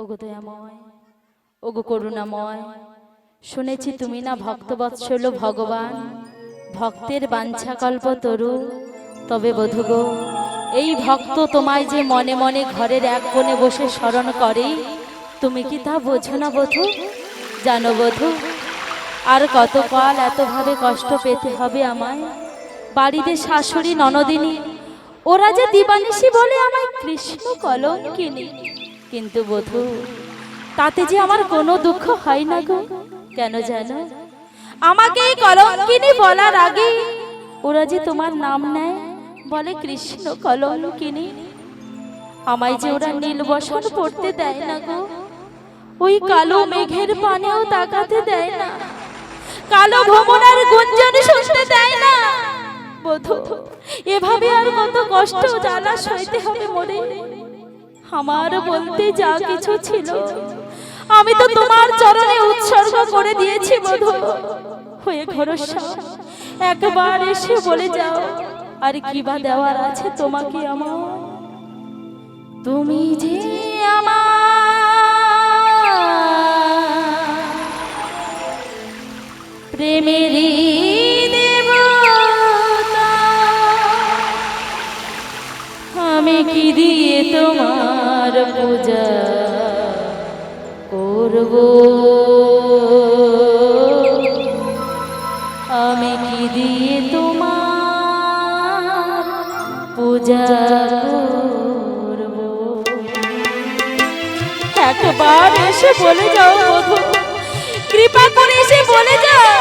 ওগো দয়াময়, ওগো করুণাময়, শুনেছি তুমি না ভক্তবৎসল ভগবান, ভক্তের বাঞ্ছা কল্পতরু। তবে বধূ গো, এই ভক্ত তোমায় যে মনে মনে ঘরের এক কোণে বসে স্মরণ করে, তুমি কি তা বোঝো না বধূ? জানো বধূ, আর কতকাল এতভাবে কষ্ট পেতে হবে আমায়? বাড়িতে শাশুড়ি ননদিনী ওরা যে দিবানিশি বলে আমায় কৃষ্ণ কলঙ্কিনী, কিন্তু বধূ তাতে যে আমার কোনো দুঃখ হয় না গো। কেন জানো? আমাকে এই কলঙ্কিনী বলার আগে ওরা যে তোমার নাম নেয়, বলে কৃষ্ণ কলঙ্কিনী। আমায় যে ওরা নীলবসন পড়তে দেয় না গো, ওই কালো মেঘের পানেও তাকাতে দেয় না, কালো ভ্রমণের গুঞ্জন শুনতে দেয় না। বধূ, এভাবে আর কত কষ্ট জ্বালা সইতে হবে মোরে? আমার বলতে যা কিছু ছিল আমি তো তোমার চরণে উৎসর্গ করে দিয়েছি বধূ। হয়ে ঘরসা একবার এসে বলে যাও, আর কি বা দেওয়ার আছে তোমাকে আমার? তুমি যে আমার প্রেমেরই দেবতা, আমি কি দিয়ে তোমার পূজা করব? আমি কি দিয়ে তোমার পূজা করব? একবার এসে বলে যাও বধূ, কৃপা করে এসে বলে যাও।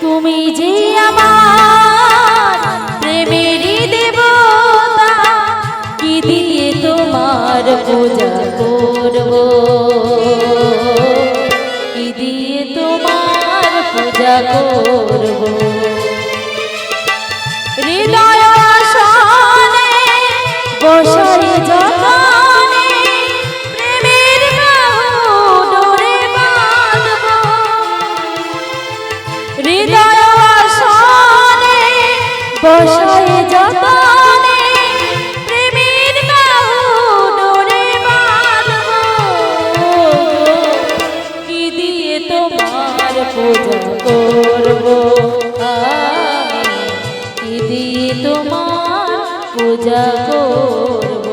তুমি যে আমার প্রেমেরই দেবতা, কি দিয়ে তোমার পূজা করব? কি দিয়ে তোমার পূজা করব? হৃদয় আসনে বসাই যতনে প্রেমের বাহু ডোরে বাঁধব। হৃদয় আসনে বসাই যতনে প্রেমের বাহু ডোরে বাঁধব। কি দিয়ে তোমার পূজা করব? আমি কি দিয়ে তোমার পূজা করব?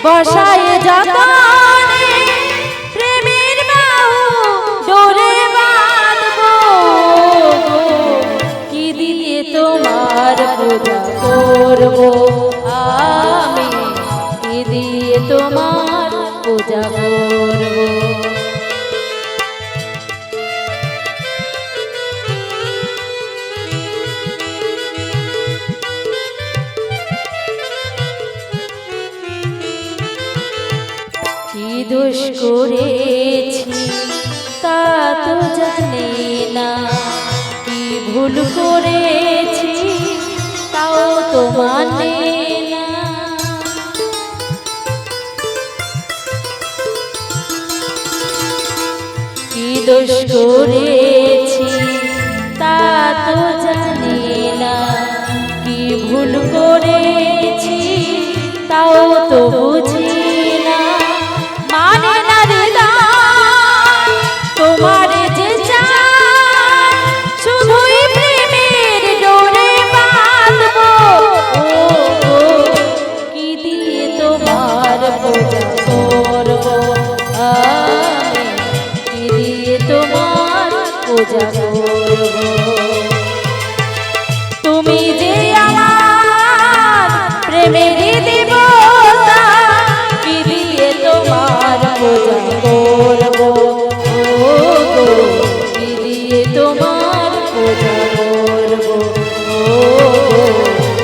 বসায় যতনে প্রেমের বাহু ডোরে বাঁধব। কি দিয়ে তোমার পূজা করব? আমি কি দিয়ে তোমার পূজা করব? কি দোষ করেছি তা তো জানি না, কি ভুল করেছি তাও তো মানে না। কি দোষ করেছি তা তো জানি না, কি ভুল করেছি তাও তো বুঝি না। মানে না হৃদয় তোমার যে দিয়ে তোমার পূজা করব। তুমি যে আমার প্রেমের দেবতা, কি দিয়ে তোমার পূজা করব। ও গো, কি দিয়ে তোমার পূজা করব। ও গো,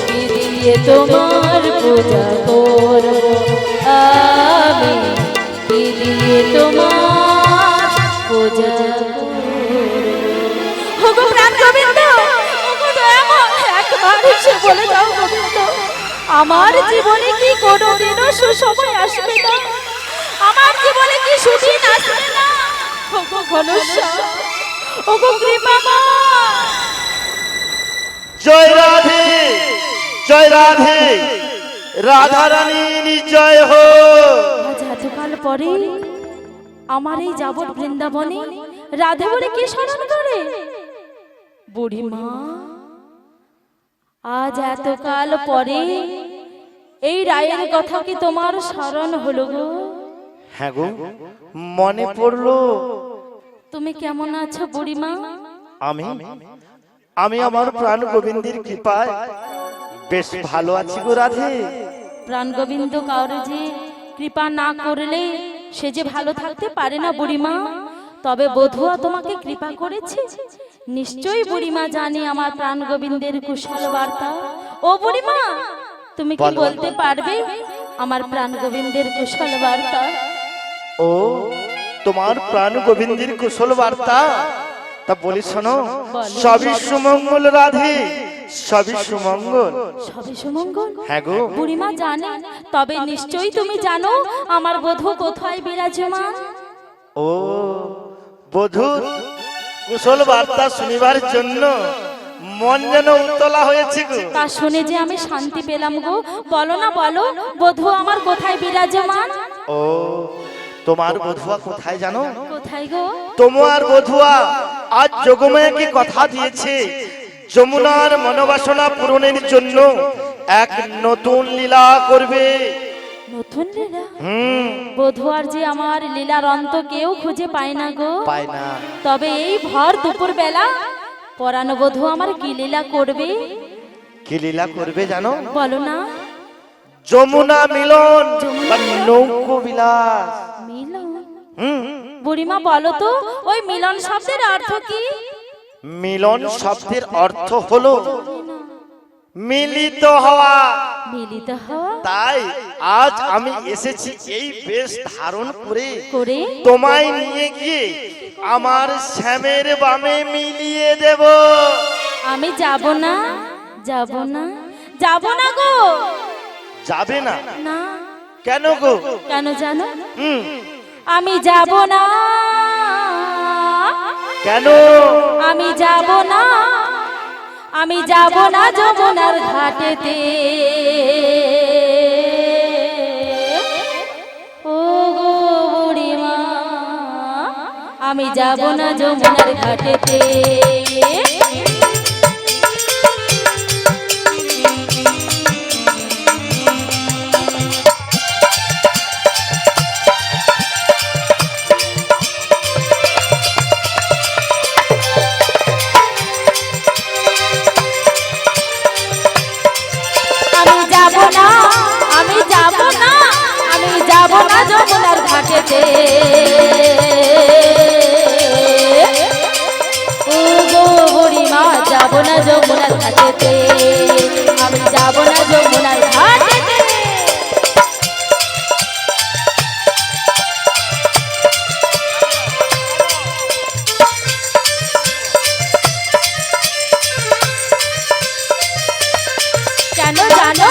কি দিয়ে তোমার পূজা করব। আমি কি দিয়ে তোমার পূজা করব। ওগো প্রাণ গোবিন্দ, ওগো দয়াময়, একবার এসে বলে দাও গোবিন্দ, আমার জীবনে কি কোনোদিনও সুসময় আসবে না, আমার জীবনে কি সুদিন আসবে না। ওগো ঘনশ্যাম, ওগো কৃপাময়। জয় রাধে, জয় রাধে, রাধা রানীর জয় হো। আজ এতকাল পরে আমার এই যাবৎ বৃন্দাবনে রাধে বলে কে স্মরণ করে? বুড়িমা, আজ এতকাল পরে এই রায়ের কথা কি তোমার স্মরণ হলো গো? হ্যাঁ গো, মনে পড়লো। তুমি কেমন আছো বুড়িমা? আমি আমার প্রাণ গোবিন্দের কৃপায় বেশ ভালো আছি গো রাধে। প্রাণ গোবিন্দ কাউরে যে কৃপা না করলে সে যে ভালো থাকতে পারে না বুড়িমা। তবে বধুয়া তোমাকে কৃপা করেছে, নিশ্চয়ই বুড়িমা জানি আমার প্রাণ গোবিন্দের কুশল বার্তা। ও বুড়িমা, তুমি কি বলতে পারবে আমার প্রাণ গোবিন্দের কুশল বার্তা? ও, তোমার প্রাণ গোবিন্দের কুশল বার্তা? তা বলি শোনো, সবই সুমঙ্গল রাধে, সবই সুমঙ্গল। সবই সুমঙ্গল? হ্যাঁ গো বুড়িমা জানে, তবে নিশ্চয়ই তুমি জানো আমার বধূ কোথায় বিরাজমান। ও, বধূর কুশল বার্তা শুনিবার জন্য মন যেন উতলা হয়েছে গো। তা শুনে যে আমি শান্তি পেলাম গো। বলো না, বলো, বধূ আমার কোথায় বিরাজমান? ও, তোমার বধুয়া কোথায় জানো? কোথায় গো? তোমার বধুয়া আজ যোগমায়াকে কথা দিয়েছে যমুনার মনোবাসনা পূরণের জন্য এক নতুন লীলা করবে। নতুন লীলা? বধুয়ার যে আমার লীলার অন্ত কেউ খুঁজে পায় না গো। পায় না। তবে এই ভর দুপুর বেলা পরানো বধূ আমার কি লীলা করবে? কি লীলা করবে জানো? বলো না। যমুনা মিলন বা নৌকো বিলাস। মিলন? বুড়িমা বলো তো, ওই মিলন শব্দের অর্থ কি? মিলন শব্দের অর্থ হলো মিলিত হওয়া। মিলিত হওয়া? তাই আজ আমি এসেছি এই বেশ ধারণ করে করে তোমায় নিয়ে গিয়ে আমার শ্যামের বামে মিলিয়ে দেব। আমি যাব না, যাব না, যাব না গো। যাবে না? না। কেন গো? কেন জানো? আমি যাব না। কেন? আমি যাব না, আমি যাব না যমুনার ঘাটেতে। ও গো বুড়িমা, আমি যাব না যমুনার ঘাটেতে। যমুনার ঘাটেতে ও গো বুড়িমা, যাব না যমুনার ঘাটেতে, আমি যাব না যমুনার ঘাটেতে। কেন জানো?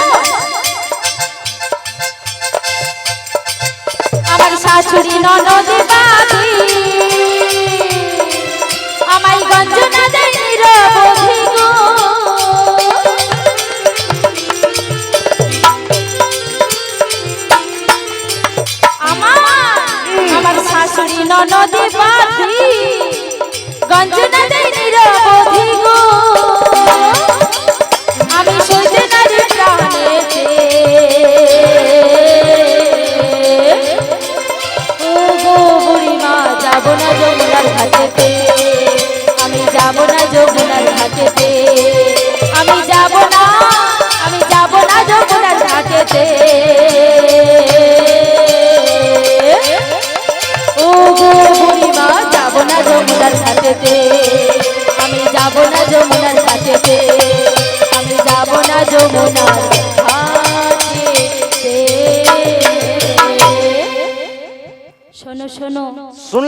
আমার শাশুড়ি ননদ বাদি আমায় গঞ্জনা দেয় নিরবধি গো। আমার শাশুড়ি ননদ বাদি গঞ্জনা দেয় নিরবধি গো। আমি সইতে নারী প্রাণেতে যাব না যমুনার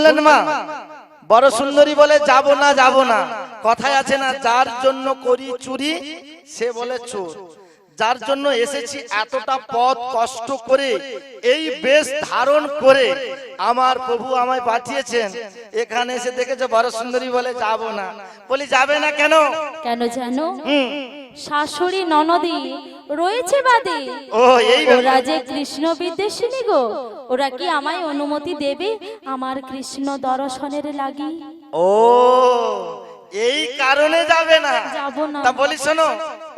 শুনলেন মা? বড় সুন্দরী বলে যাব না যাব না। কথায় আছে না, যার জন্য করি চুরি সে বলে চোর। যার জন্য এসেছি এতটা পথ কষ্ট করে, এই বেশ ধারণ করে আমার প্রভু আমায় পাঠিয়েছেন, এখানে এসে দেখেছে বড় সুন্দরী বলে যাব না। বলি যাবে না কেন? কেন জানো? শাশুড়ি ননদি রয়েছে বাদে। ও এই ব্যাপার। ওরা যে কৃষ্ণ বিদ্বেষিনী গো, ওরা কি আমায় অনুমতি দেবে আমার কৃষ্ণ দর্শনের লাগি? ও এই কারণে যাবে না? যাব না। তা বলি শোনো,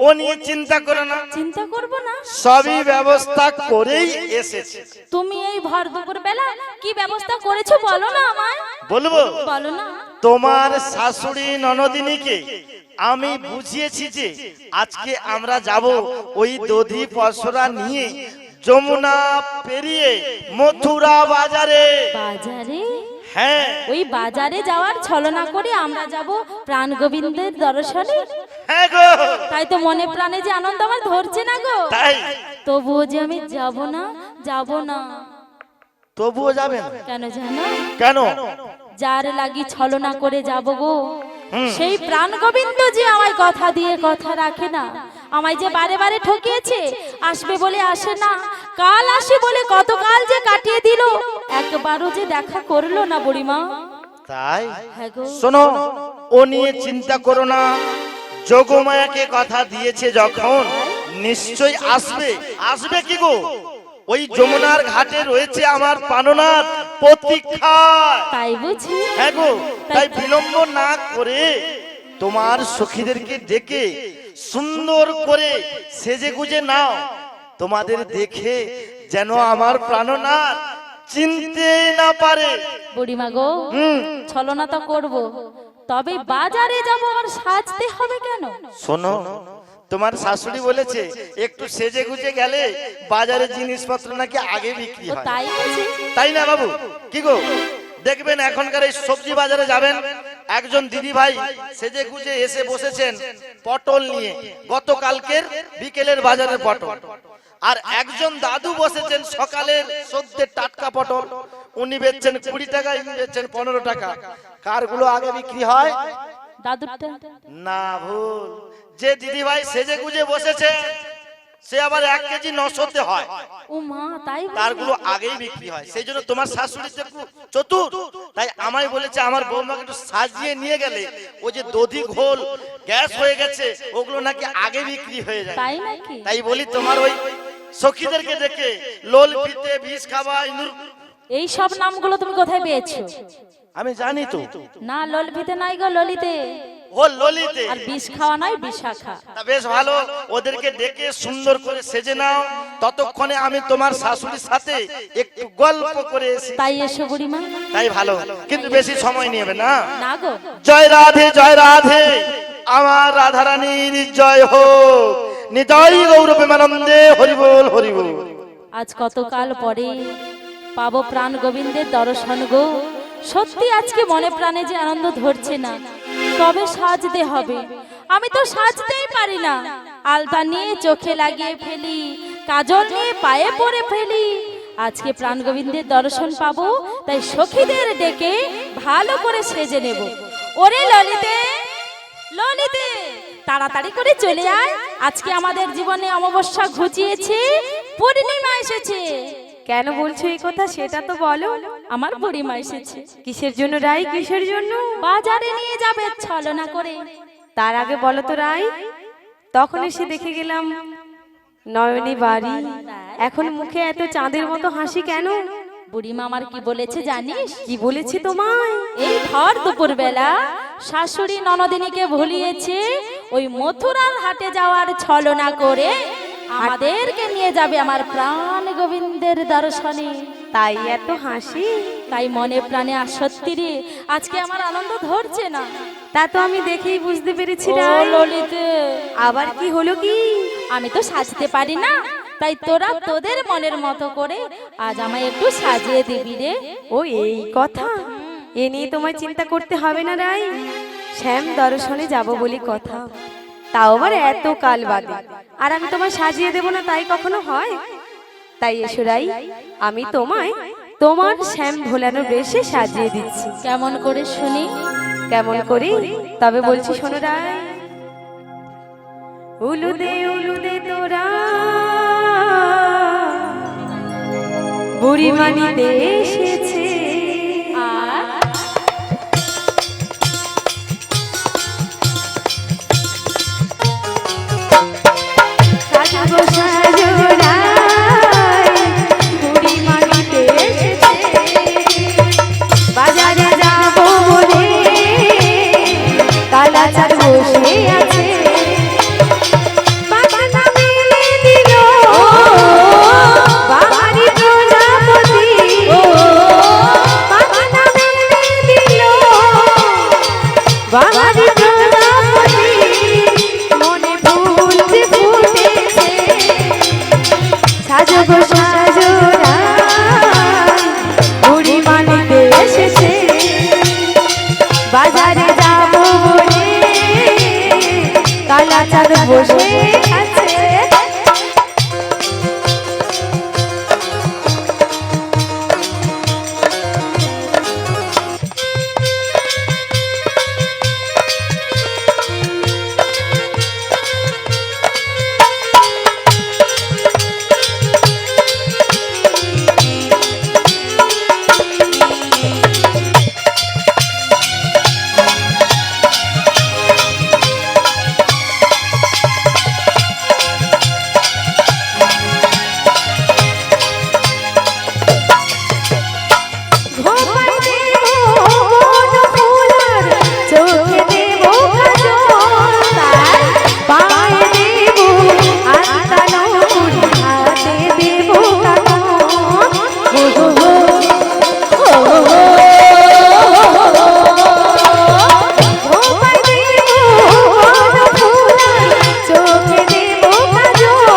ও নিয়ে চিন্তা করো না, চিন্তা করব না। সবই ব্যবস্থা করেই এসেছে। তুমি এই ভর দুপুর বেলা কি ব্যবস্থা করেছো বলো না আমায়। বলবো? বলো না। তোমার শাশুড়ি ননদিনীকে আমি বুঝিয়েছি যে আজকে আমরা যাব ওই দধি পসরা নিয়ে যমুনা পেরিয়ে মথুরা বাজারে। বাজারে? হ্যাঁ, ওই বাজারে যাওয়ার ছলনা করে আমরা যাব প্রাণ গোবিন্দের দর্শনে। হ্যাঁ গো, তাই তো মনে প্রাণে যে আনন্দ আমার ধরছে না গো। তাই তবুও যে আমি যাব না, যাব না। তবুও যাবেন? কেন জানো? কেন? যার লাগি ছলনা করে যাব গো, সেই প্রাণ গোবিন্দ যে আমায় কথা দিয়ে কথা রাখে না। আমায় যে বারে বারে ঠকিয়েছে, আসবে বলে আসে না, কাল আসে বলে কতকাল যে কাটিয়ে দিল, একবারও যে দেখা করলো না বুড়িমা। তাই হ্যাঁ গো। শোনো, ও নিয়ে চিন্তা করো না। যোগমায়াকে কথা দিয়েছে যখন, নিশ্চয়ই আসবে। আসবে কি গো? ওই যমুনার ঘাটে রয়েছে আমার প্রাণনাথ প্রতীক্ষা। তাই বুঝি? হ্যাঁ গো, তাই বিলম্ব না করে তোমার সখীদেরকে ডেকে সুন্দর করে সেজে গুজে নাও। তোমাদের দেখে যেন আমার প্রাণনাথ চিনতে না পারে। বুড়িমা গো, ছলনা তো করব, তবে বাজারে যাব আর সাজতে হবে কেন? শোনো, তোমার শাশুড়ি বলেছে একটু সেজে গুজে গেলে বাজারে জিনিসপত্র নাকি আগে বিক্রি ও হয়। তাই বুঝি? তাই না বাবু? কি গো, দেখবেন এখনকার এই সবজি বাজারে যাবেন, একজন দিদি ভাই সেজে গুজে এসে বসেছেন পটল নিয়ে, গতকালকের বিকেলের বাজারের পটল। আর একজন দাদু বসেছেন সকালের সদ্যের টাটকা পটল, উনি বেচছেন 20 টাকা, ইনি বেচছেন 15 টাকা। কারগুলো আগে বিক্রি হয়? দাদুরটা? না, ভুল। যে দিদি ভাই সেজে গুজে বসেছে সে আবার 1 কেজি 900 হয়, ও মা, তাই বুঝি? তারগুলো আগেই বিক্রি হয়। সেই জন্য তোমার শাশুড়ি তো একটু চতুর, তাই আমায় বলেছে আমার বৌমাকে একটু সাজিয়ে নিয়ে গেলে ও যে দধি ঘোল গ্যাস হয়ে গেছে ওগুলো নাকি আগে বিক্রি হয়ে যায়। তাই নাকি? তাই বলি তোমার ওই সখীদেরকে দেখে লোল পিতে বিষ খাওয়া ইঁদুর। এই সব নামগুলো তুমি কোথায় পেয়েছো? আমি জানি তো। না, ললিতে নাই গো, ললিতে। ও ললিতে। আর বিষ খাওয়া নয়, বিশাখা। তা বেশ ভালো, ওদেরকে ডেকে সুন্দর করে সেজে নাও। ততক্ষণে আমি তোমার শাশুড়ির সাথে একটু গল্প করে এসি। তাই এসো বুড়িমা। তাই ভালো, কিন্তু বেশি সময় নেবে না। না গো। জয় রাধে, জয় রাধে, আমার রাধারানীর জয় হোক। নিতাই গৌর প্রেমানন্দে, হরি বল হরি বল। আজ কতকাল পরে পাবো প্রাণ গোবিন্দের দর্শন গো। সত্যি আজকে মনে প্রাণে যে আনন্দ ধরছে না। তবে সাজতে হবে, আমি তো সাজতেই পারি না। আলতা নিয়ে চোখে লাগিয়ে ফেলি, কাজল নিয়ে পায়ে পরে ফেলি। আজকে প্রাণ গোবিন্দের দর্শন পাবো, তাই সখীদের ডেকে ভালো করে সেজে নেব। ওরে ললিতে, ললিতে, তাড়াতাড়ি করে চলে আয়। আজকে আমাদের জীবনে অমাবস্যা ঘুচিয়েছে, পূর্ণিমা এসেছে। কেন বলছো এই কথা সেটা তো বলো। আমার বুড়িমা এসেছে। কিসের জন্য রাই, কিসের জন্য? বাজারে নিয়ে যাবে ছলনা করে। তার আগে বলো তো রাই। তখন এসে দেখে গেলাম নয়নী বাড়ি, এখন মুখে এত চাঁদের মতো হাসি কেন? বুড়িমা আমার কি বলেছে জানিস? কি বলেছে তোমায়? এই ভর দুপুর বেলা শাশুড়ি ননদিনীকে ভুলিয়েছে ওই মথুরার হাটে যাওয়ার ছলনা করে আমাদেরকে নিয়ে যাবে আমার প্রাণ গোবিন্দের দর্শনে। তাই এত হাসি? তাই মনে প্রাণে আর সত্যি রে আজকে আমার আনন্দ ধরছে না। তা তো আমি দেখেই বুঝতে পেরেছি ও রাই। ললিতে, আবার কি হলো কি? আমি তো সাজতে পারি না, তাই তোরা তোদের মনের মতো করে আজ আমায় একটু সাজিয়ে দিবি রে। ও এই কথা, এ নিয়ে তোমায় চিন্তা করতে হবে না রাই। শ্যাম দর্শনে যাব বলি কথা, তাও আবার এত কাল বাদে, আর আমি তোমায় সাজিয়ে দেব না তাই কখনো হয়? তাই এসো রাই, আমি তোমায় তোমার শ্যাম ভোলানো বেশে সাজিয়ে দিচ্ছি। কেমন করে শুনি? কেমন করি? তবে বলছি শোনো রাই। উলুদে উলুদে তোরা বুড়ি মানিতে এসেছে, আর সাজাবো সাজোরাই বুড়ি মানিতে এসেছে, বাজারে যাবো বলে কালাচার বসে আছে। বাগানা মেলে দিল বাহারি প্রজাপতি, বাগানা মেলে দিল বাহারি প্রজাপতি, মনে ফুল যে ফুটেছে সাজগো সাজোরা বুড়ি মানিতে এসেছে, বাজারে যাবো বলে কালাচাঁদ বসে আছে। ঘোপায় দেবো বন ফুলার, চোখে দেবো কাজল, তার পায়ে দেবো আলতা নূর, হাতে দেবো কাঁকন। হো হো হো, হো হো হো। ঘোপায় দেবো বন ফুলার, চোখে দেবো কাজল,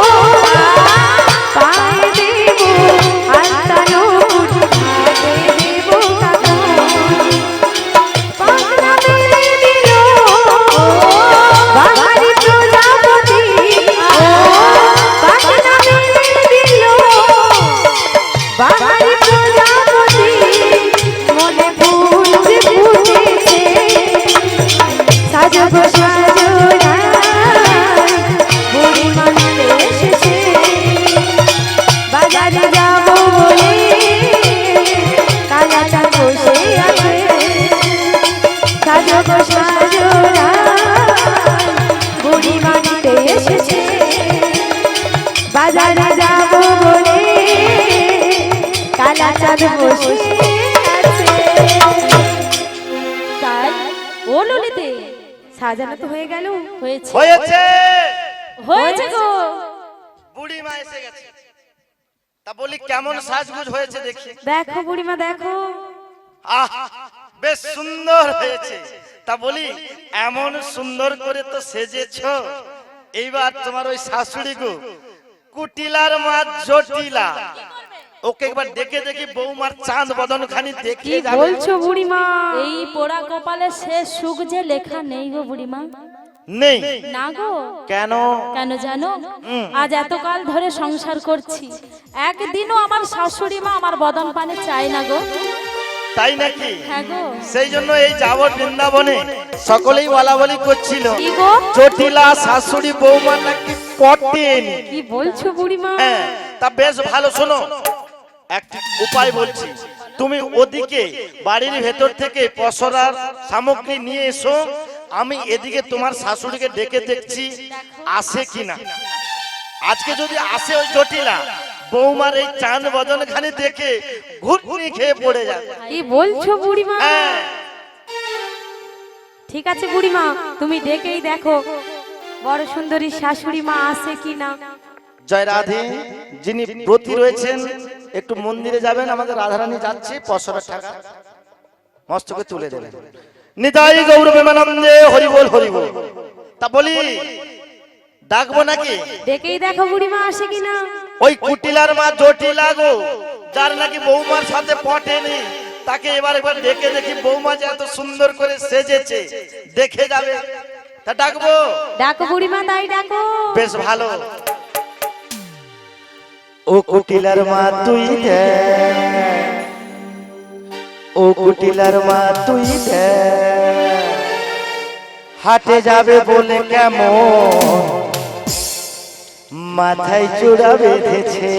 পায়ে দেবো আলতা নূর, হাতে দেবো কাঁকন। বাগানা মেলে দিল বাহারি প্রজাপতি, বাগানা মেলে দিল বাহারি প্রজাপতি, মনে ফুল যে ফুটেছে সাজগো সাজোরা বুড়ি মানিতে এসেছে, বাজারে যাবো বলে কালাচাঁদ বসে আছে। সাজগো সাজোরা বুড়ি মানিতে এসেছে, বাজারে যাবো বলে কালাচাঁদ বসে আছে। তাই ও ললিতে, সাজানো তো হয়ে গেল। হয়েছে হয়েছে, হয়েছে গো। বুড়ি মা এসে গেছে। তা বলি কেমন সাজগুজ হয়েছে দেখি। দেখো বুড়িমা দেখো, আহ, বেশ সুন্দর হয়েছে। তা বলি এমন সুন্দর করে তো সেজেছো, এইবার তোমার ওই শাশুড়ি গো কুটিলার মা জটিলা, ওকে একবার ডেকে দেখি বৌমার চাঁদ বদন খানি কি দেখে যাবে। বলছো বুড়িমা? এই পোড়া কপালে সে সুখ যে লেখা নেই গো বুড়িমা। নেই না গো। কেন? কেন জানো? আজ এতকাল ধরে সংসার করছি, একদিনও আমার শাশুড়ি মা আমার বদন পানে চায় না গো। তাই নাকি? হ্যাঁ গো। সেই জন্য এই যাবত বৃন্দাবনে সকলেই বলা বলি করছিল কি গো? জটিলা শাশুড়ি বৌমা নাকি পটেনি। কি বলছো বুড়িমা? হ্যাঁ, তা বেশ ভালো, শোনো একটি উপায় বলছি। তুমি ওদিকে বাড়ির ভেতর থেকে পসরার সামগ্রী নিয়ে এসো, আমি এদিকে তোমার শাশুড়িকে ডেকে দেখছি আসে কিনা। আজকে যদি আসে ওই জটিলা, বৌমার এই চাঁদ বদন খানি দেখে ঘুটনি খেয়ে পড়ে যাবে। কি বলছো বুড়িমা? হ্যাঁ, ঠিক আছে বুড়িমা, তুমি ডেকেই দেখো বড় সুন্দরী শাশুড়ি মা আসে কিনা। জয় রাধে। যিনি ব্রতী রয়েছেন একটু মন্দিরে যাবেন, আমাদের রাধারানী যাচ্ছে, পসরার টাকা মস্তকে তুলে দেবেন। নিতাই গৌর প্রেমানন্দে হরি বল হরি বল। তা বলি ডাকবো নাকি? ডেকেই দেখো বুড়িমা আসে কিনা। ওই কুটিলার মা জটিলা গো, যার নাকি বৌমার সাথে পটেনি, তাকে এবার একবার ডেকে দেখি বৌমা যে এত সুন্দর করে সেজেছে, দেখে যাবে। তা ডাকবো? ডাকো বুড়িমা, তাই ডাকো। বেশ ভালো। ও কুটিলার মা তুই দেখ ও কুটিলার মা তুই দেখ, হাটে যাবে বলে কেমন মাথায় চূড়া বেঁধেছে।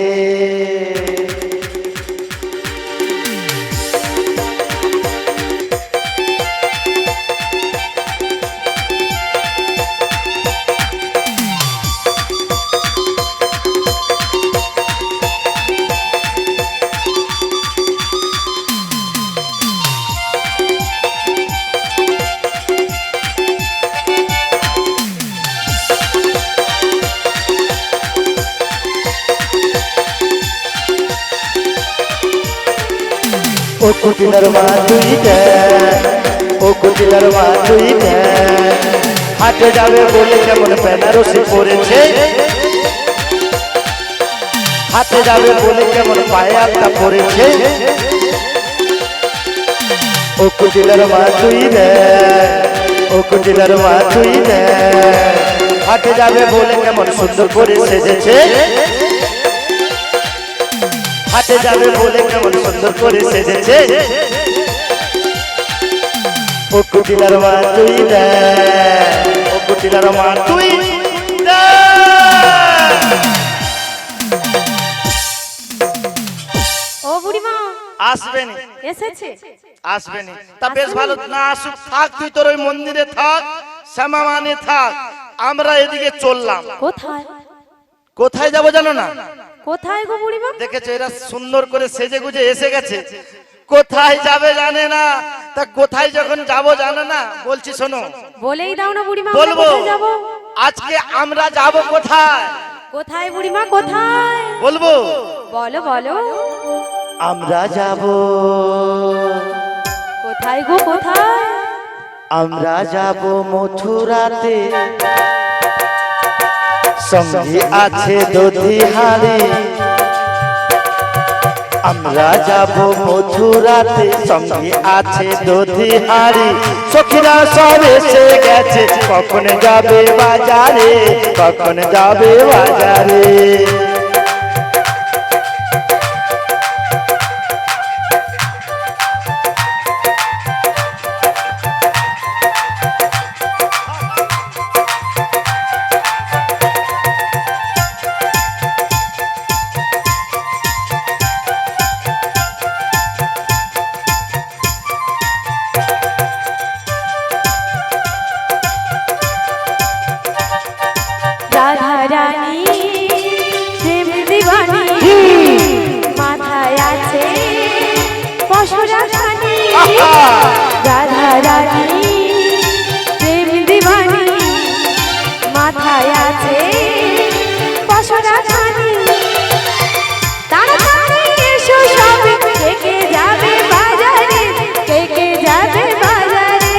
ও কুটিলার মা তুই দেখ, ও কুটিলার মা তুই দেখ, হাটে যাবে বলে কেমন বেনারসি পরেছে, হাটে যাবে বলে কেমন পায়ে একটা পরেছে। ও কুটিলার মা তুই দেখ, ও কুটিলার মা তুই দেখ, হাটে যাবে বলে কেমন সুন্দর করে সেজেছে, হাটে যাবে বলে কেমন সুন্দর করে সেজেছে। ও কুটিলার মা তুই দেখ, ও কুটিলার মা তুই ও বুড়িমা আসবেন, এসেছে? আসবেন তা বেশ ভালো, না আসুক থাক, তুই তোর ওই মন্দিরে থাক, শ্যামা মানে থাক, আমরা এদিকে চললাম। কোথায়? কোথায় যাবো জানো না? কোথায় গো বুড়িমা? দেখেছো এরা সুন্দর করে সেজে গুজে এসে গেছে, কোথায় যাবে জানে না, তা কোথায় যখন যাব জানে না, বলছি শোনো, বলেই দাও না বুড়িমা, আমরা বলবো কোথায় যাব? আজকে আমরা যাব কোথায়, কোথায় বুড়িমা কোথায়? বলবো, বলো বলো। আমরা যাব, কোথায় গো কোথায়? আমরা যাব মথুরাতে, সঙ্গে আছে দধিহারি, আমরা যাব মথুরাতে, সঙ্গে আছে দধিহারি, সখীরা সব এসে গেছে, কখন যাবে বাজারে, কখন যাবে বাজারে। রাধা রানী প্রেম দিবানী, মাথায় আছে পশুরা খানি। রাধা রানী প্রেম দিবানী, মাথায় আছে পশুরা খানি। তাড়াতাড়ি এসো সব, কে কে যাবে বাজারে, কে কে যাবে বাজারে।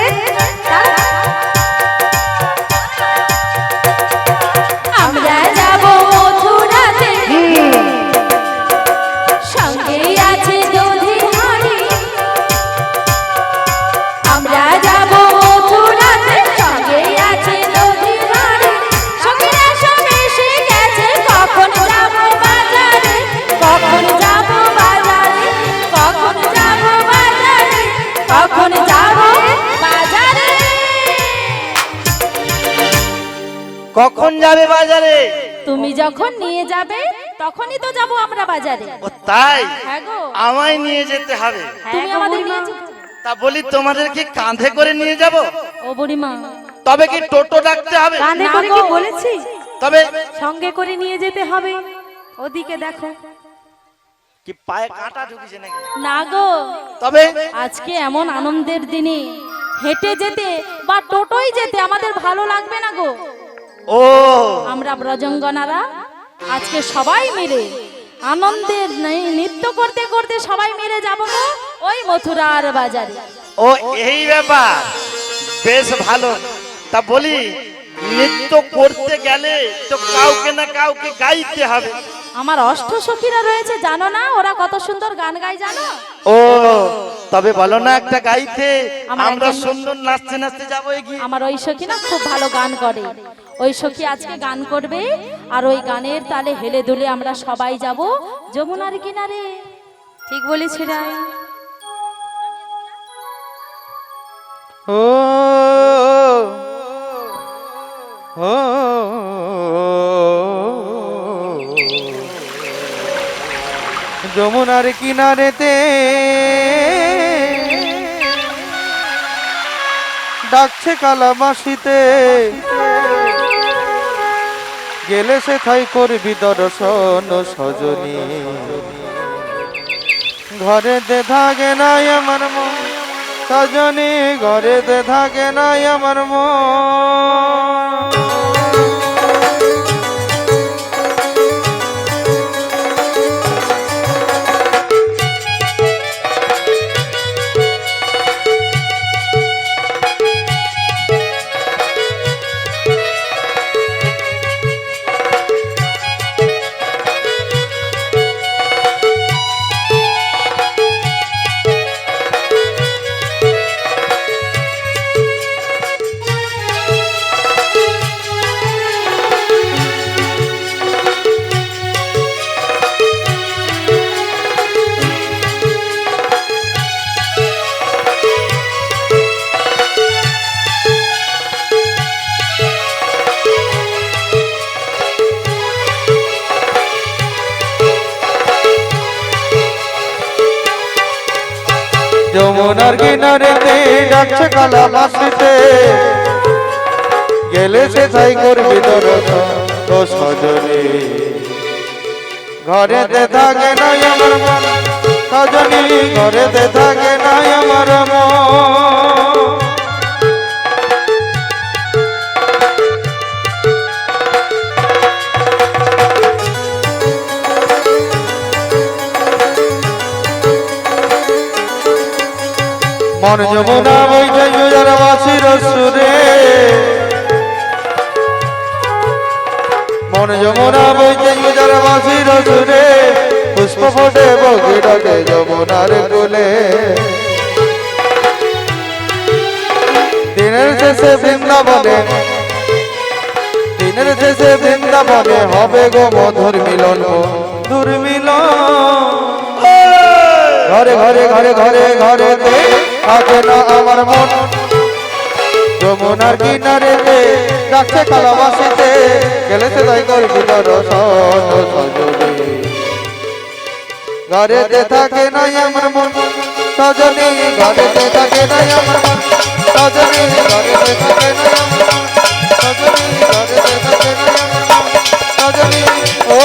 আমরা যাব মথুরাতে, সঙ্গে আছে দধিহারি। আমরা যাব মথুরাতে, সঙ্গে আছে দধিহারি, সঙ্গীরা সব এসে গেছে, কখন যাব বাজারে, কখন যাব বাজারে, কখন যাব বাজারে, কখন যাব বাজারে। কখন যাবে বাজারে? তুমি যখন নিয়ে যাবে তখনই তো যাব আমরা বাজারে। ও তাই, হ্যাঁ গো, আমায় নিয়ে যেতে হবে? তুমি আমাদের নিয়ে যেতে। তা বলি তোমাদের কি কাঁধে করে নিয়ে যাব? ও বুড়িমা, তবে কি টোটো ডাকতে হবে? কাঁধে না করে গো। কি বলেছি? তবে সঙ্গে করে নিয়ে যেতে হবে। ওদিকে দেখো। কি পায়ে কাঁটা ঢুকেছে নাকি? না গো, তবে আজকে এমন আনন্দের দিনে হেঁটে যেতে বা টোটোই যেতে আমাদের ভালো লাগবে না গো। ও আমরা ব্রজঙ্গনারা আজকে সবাই মিলে আনন্দের নৃত্য করতে করতে সবাই মিলে যাব গো ওই মথুরার বাজারে। ও এই ব্যাপার, বেশ ভালো। তা বলি নৃত্য করতে গেলে তো কাউকে না কাউকে গাইতে হবে। আমার অষ্ট সখীরা রয়েছে জানো না, ওরা কত সুন্দর গান গায় জানো। ও তবে বলো না একটা গাইতে, আমার আমরা একজন- সুন্দর নাচতে নাচতে যাবো এগিয়ে। আমার ওই সখী না খুব ভালো গান করে, ওই সখী আজকে গান করবে আর ওই গানের তালে হেলে দুলে আমরা সবাই যাব যমুনার কিনারে। ঠিক বলেছি রাই। ও ও যমুনার কিনারেতে ডাকছে কালামাসিতে, গেলে সে থাই করবি দর্শন সজনী। ঘরে দে থাকে নাই আমার মন সজনী, ঘরে দে থাকে নাই আমার মন। যমুনার কিনারেতে ডাকছে কালামাসিতে, গেলে সে তাই করবি দর্শন ও সজনী। ঘরেতে থাকে নাই আমার মন সজনী, ঘরেতে থাকে নাই আমার মন। মন যমুনা বইছে যার বাসির সুরে, মন যমুনা বইছে যার বাসির সুরে, পুষ্প ফোটে বগি ডাকে যমুনার কোলে। দিনের শেষে বৃন্দাবনে, দিনের শেষে বৃন্দাবনে হবে গো মধুর মিলন, মধুর মিলন। ঘরে ঘরে ঘরে ঘরে ঘরেতে থাকে না আমার মন, যমুনার কিনারেতে ডাকছে কালামাসিতে, গেলে সে তাই করবি দর্শন সজনী। ঘরেতে থাকে নাই আমার মন সজনী, ঘরেতে থাকে নাই আমার মন সজনী, ঘরেতে থাকে নাই আমার মন সজনী, ঘরেতে থাকে নাই আমার মন সজনী। ও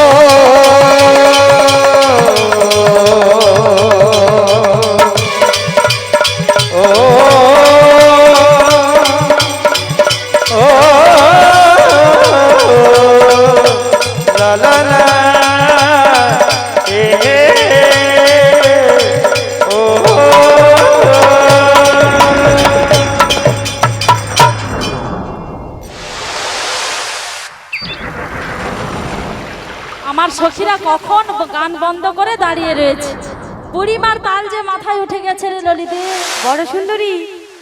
আমার সখীরা কখন গান বন্ধ করে দাঁড়িয়ে রয়েছে। বুড়িমার তাল যে মাথায় উঠে গেছে রে ললিতে। বড় সুন্দরী,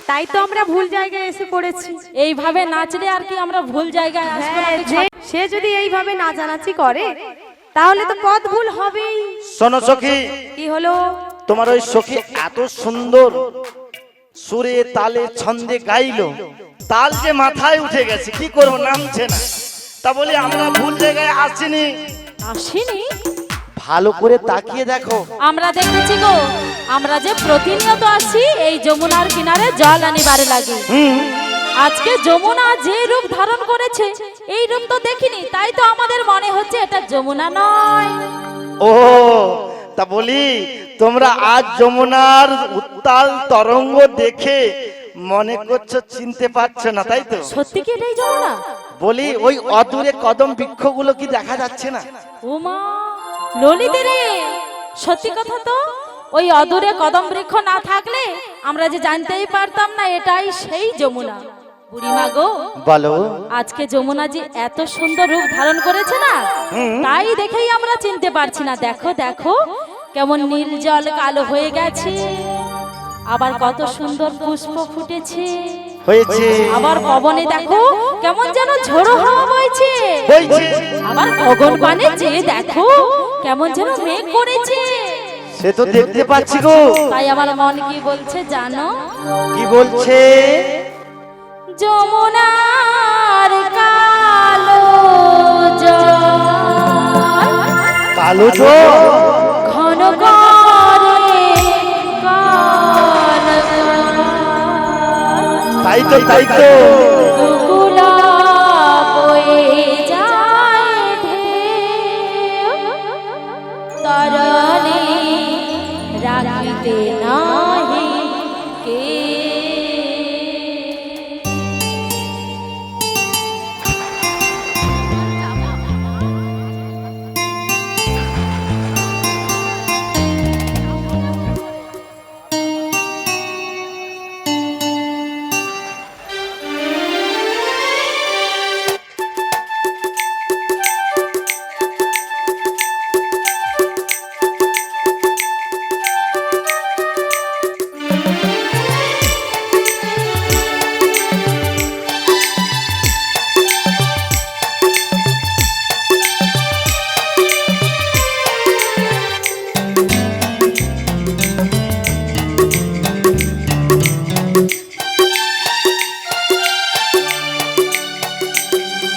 তাই তো আমরা ভুল জায়গায় এসে পড়েছি। এইভাবে নাচলে আর কি আমরা ভুল জায়গায় আসবো হ্যাঁ, নাকি? সে যদি এইভাবে নাচানাচি করে তাহলে তো পথ ভুল হবেই। শোনো সখী, কি হলো? তোমার ওই সখী এত সুন্দর সুরে তালে ছন্দে গাইলো, তাল যে মাথায় উঠে গেছে, কি করবো নামছে না। তা বলি আমরা ভুল জায়গায় আসিনি, আসিনি? ভালো করে তাকিয়ে দেখো। আমরা দেখেছি গো, আমরা যে প্রতিনিয়ত আসি এই যমুনার কিনারে জল আনিবারে লাগে। আজকে যমুনা যে রূপ ধারণ করেছে এই রূপ তো দেখিনি, তাই তো আমাদের মনে হচ্ছে এটা যমুনা নয়। ও তা বলি তোমরা আজ যমুনার উত্তাল তরঙ্গ দেখে মনে করছো চিনতে পারছো না, তাই তো? সত্যি কি এটাই যমুনা? বলি ওই অদূরে কদম বৃক্ষগুলো কি দেখা যাচ্ছে না? ওমা ললিতে রে, সত্যি কথা তো। ওই অদূরে কদম বৃক্ষ না থাকলে আমরা যে জানতেই পারতাম না এটাই সেই যমুনা। বুড়িমা গো, বলো। আজকে যমুনা জি এত সুন্দর রূপ ধারণ করেছে না, তাই দেখেই আমরা চিনতে পারছি না। দেখো দেখো কেমন নীল জল কালো হয়ে গেছে, আবার কত সুন্দর পুষ্প ফুটেছে হয়েছে, আবার পবনে দেখো কেমন যেন ঝোড়ো হাওয়া বইছে, হয়েছে। আবার গগন পানে চেয়ে দেখো কেমন যেন মেঘ করেছে। সে তো দেখতে পাচ্ছি গো। তাই আমার মন কি বলছে জানো? কি বলছে? যমুনার কালো জল কালো জল ঘন করে কাল তাই তো তাই তো। দুকুলা বয়ে যায় ঢেউ, তরণে রাখিতে নাহি কে।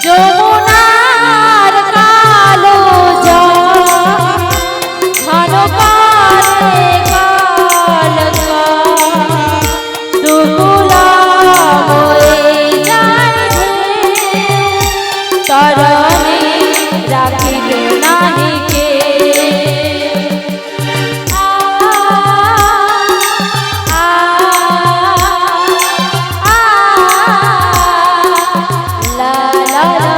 যমুনার কালো জল ঘন করে কাল দুকুলা বয়ে যায় ঢেউ, তরণে রাখিতে নাহি কে। লা লা লা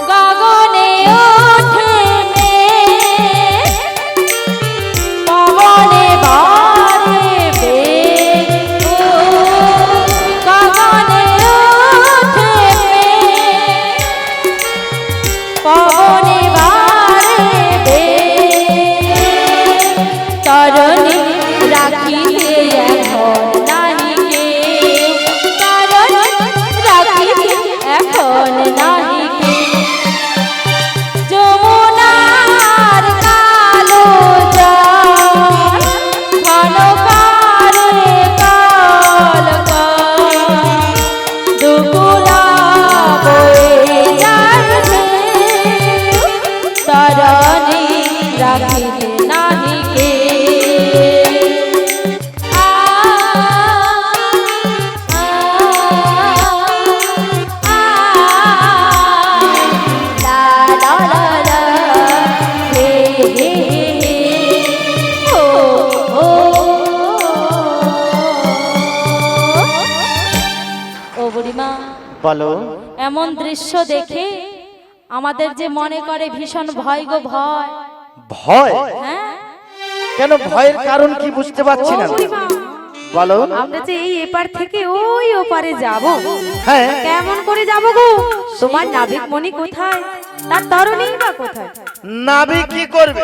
গগনে ওঠে মেঘ, পবনে বাড়ে বেগ। ও গগনে ওঠে মেঘ, পবনে বাড়ে বেগ, তরণে রাখিতে এখন নাহি কেউ, তরণে রাখিতে এখন নাহি কেউ। যমুনার কালো জল ঘন করে কাল দুকুলা বয়ে যায় ঢেউ, তরণে রাখিতে নাহি কেউ। লা লা লা লা হে হে হে ও ও ও বুড়িমা, বলো। এমন দৃশ্য দেখে আমাদের যে মনে করে ভীষণ ভয় গো ভয়। ভয়? হ্যাঁ, কেন ভয়ের কারণ কি বুঝতে পারছি না। বুড়িমা, বলো। আমরা যে এই এপার থেকে ওই ওপারে যাব, হ্যাঁ কেমন করে যাব গো? তোমার নাবিক মণি কোথায়? তার তরণী বা কোথায়? নাবিক কি করবে?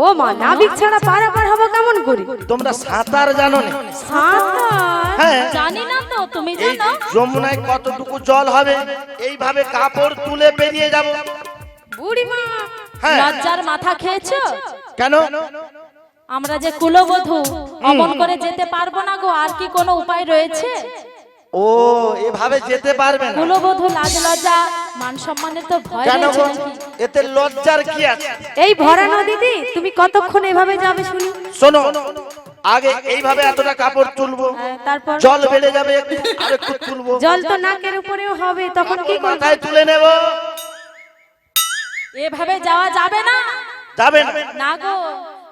ও মা, নাবিক ছাড়া পারাপার হবো কেমন করে? তোমরা সাঁতার জানো না? সাঁতার? হ্যাঁ, জানি না তো, তুমি এই জানো? যমুনায় কতটুকু জল হবে এইভাবে কাপড় তুলে পেরিয়ে যাব। বুড়িমা, হ্যাঁ লজ্জার মাথা খেয়েছো? কেন? আমরা যে কুলবধূ অমন করে যেতে পারবো না গো, আর কি কোনো উপায় রয়েছে? ও এভাবে যেতে পারবে না? কুলবধূ লাজ লজ্জা মান সম্মানের তো ভয় কেন রয়েছে গো? নাকি? এতে লজ্জার কি আছে? এই ভরা নদীতে তুমি কতক্ষণ এভাবে যাবে শুনি? শোনো, আগে এইভাবে এতটা কাপড় তুলবো, তারপর জল বেড়ে যাবে, আর একটু তুলবো, জল তো নাকের উপরেও হবে, তখন কি করবে? মাথায় তুলে নেব। এভাবে যাওয়া যাবে না। যাবে না? না গো,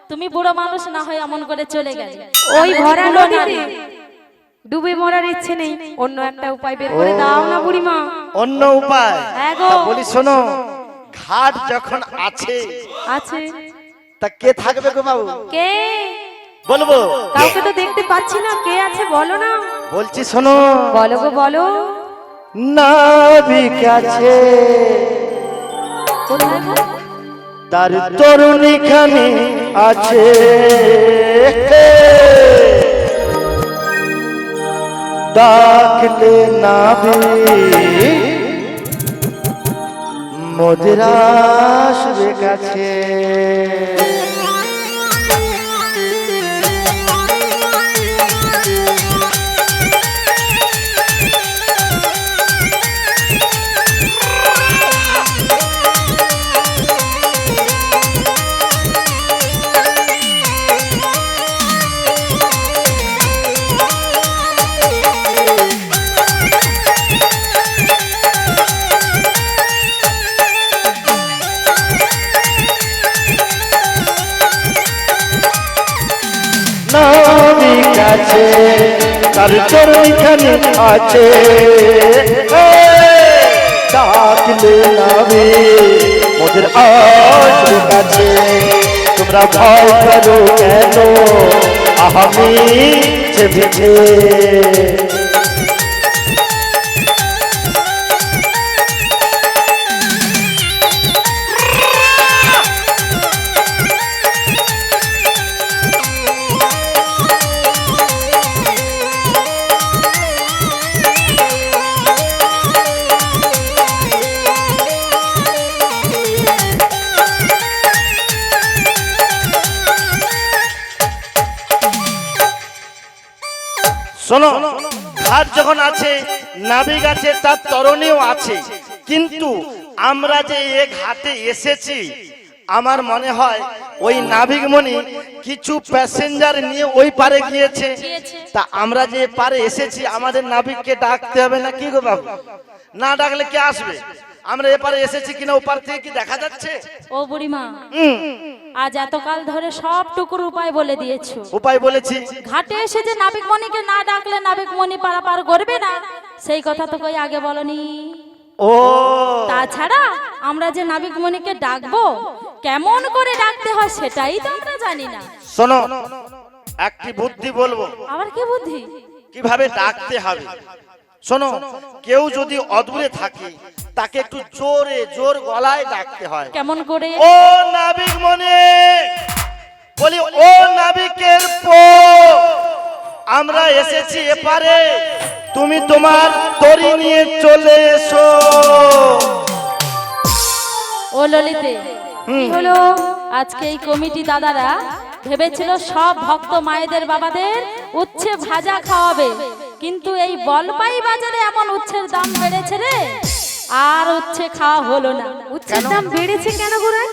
তুমি বুড়ো মানুষ না হয় এমন করে চলে গেলে। ওই ভরা বুড়ো নদীতে নারী। ডুবে মরার ইচ্ছে নেই, অন্য একটা উপায় বের করে দাও না বুড়িমা। অন্য উপায়? হ্যাঁ গো। তা বলি শোনো, ঘাট যখন আছে আছে। তা কে থাকবে গো বাবু? কে? বলবো? কাউকে তো দেখতে পাচ্ছি না, কে আছে বলো না। বলছি শোনো। বলো গো বলো। নাবিক আছে, কোথায় গো? তার তরুণী খানি আছে, ডাকলে নাবিক মোদের আসবে কাছে। নাবিক আছে, তার চরণখানি আছে, ডাকলে নাবিক মোদের আসবে কাছে। তোমরা ভয় করো কেন আমি চেপেছে। শোনো, ঘাট যখন আছে, নাবিক আছে, তার তরণীও আছে, কিন্তু আমরা যে এ ঘাটে এসেছি, আমার মনে হয় ওই নাবিক মনি কিছু প্যাসেঞ্জার নিয়ে ওই পারে গিয়েছে। তা আমরা যে পারে এসেছি, আমাদের নাবিককে ডাকতে হবে না কি গো বাবু? না ডাকলে কে আসবে? আমরা এপারে এসেছি কিনা ওপার থেকে কি দেখা যাচ্ছে? ও বুড়িমা, আজ এতকাল ধরে সব টুকুর উপায় বলে দিয়েছো। উপায় বলেছি। ঘাটে এসে যে নাবিক মণিকে না ডাকলে নাবিক মণি পারাপার করবে না, সেই কথা তো কই আগে বলনি। ও তাছাড়া আমরা যে নাবিক মণিকে ডাকবো, কেমন করে ডাকতে হয় সেটাই তো আমরা জানি না। শোনো, একটি বুদ্ধি বলবো। আবার কি বুদ্ধি? কিভাবে ডাকতে হবে শোনো। কেউ যদি অদূরে থাকে, তাকে একটু জোরে জোর গলায় ডাকতে হয়। কেমন করে? ও নাবিক মনে, বলি ও নাবিকের পো, আমরা এসেছি এপারে, তুমি তোমার তরি নিয়ে চলে এসো। ও ললিতে, কি হলো? আজকে এই কমিটি দাদারা ভেবেছিল সব ভক্ত মায়েদের বাবাদের উচ্ছে ভাজা খাওয়াবে, কিন্তু এই বলপাই বাজারে এমন উচ্ছের দাম বেড়েছে রে, আর উচ্ছে খাওয়া হলো না। উচ্ছের দাম বেড়েছে কেন গো রাই?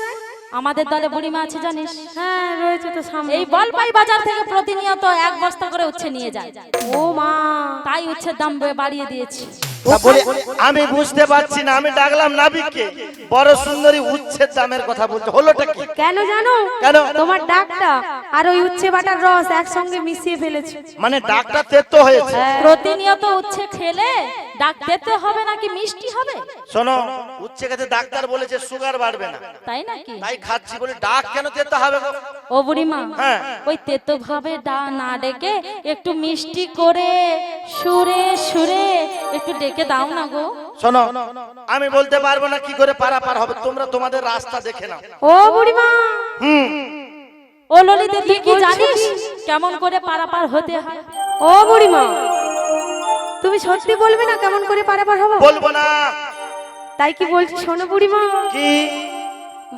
আমাদের দলে বুড়িমা আছে জানিস? হ্যাঁ রয়েছে তো সামনে। এই বলপাই বাজার থেকে প্রতিনিয়ত এক বস্তা করে উচ্ছে নিয়ে যায়। ও মা, তাই উচ্ছের দাম বাড়িয়ে দিয়েছি। তা বলি আমি বুঝতে পারছি না, আমি ডাকলাম নাবিককে, বড় সুন্দরী উচ্ছের দামের কথা বলতে হলোটা কি? কেন জানো? কেন? তোমার ডাকটা আর ওই উচ্ছে বাটার রস একসঙ্গে মিশিয়ে ফেলেছে। মানে ডাকটা তেতো হয়েছে। প্রতিনিয়ত উচ্ছে খেলে ডাক তেতে হবে নাকি মিষ্টি হবে? শোনো, উচ্ছে খেতে ডাক্তার বলেছে সুগার বাড়বে না, তাই নাকি? তাই খাচ্ছি। বলে ডাক কেন তেতো হবে গো? ও বুড়িমা, হ্যাঁ। ওই তেতো ভাবে না ডেকে একটু মিষ্টি করে সুরে সুরে একটু ডেকে দাও না গো। শোনো, আমি বলতে পারবো না কি করে পারাপার হবে, তোমরা তোমাদের রাস্তা দেখে নাও। ও বুড়িমা, ও ললিতে, তুই কি জানিস কেমন করে পারাপার হতে হয়? ও বুড়িমা, তুমি সত্যি বলবে না কেমন করে পারাপার হবো? বলবো না। তাই কি বলছি শোনো বুড়িমা। কি?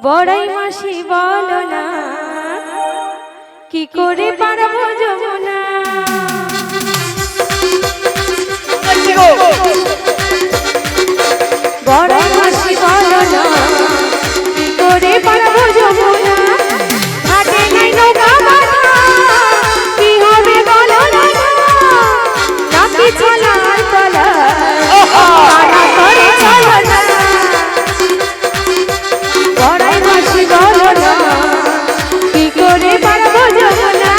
বড়াই মাসি বলো না কি করে পারবো যমুনা। কি গো? বড়াই মাসি বলো না কি করে পারবো যমুনা। ঘাটে নাই নৌকা বাঁধা, কি হবে বলো না। নাকি চলার তলা মানা করে চলো না। বড়াই মাসি বলো না কি করে পারবো যমুনা।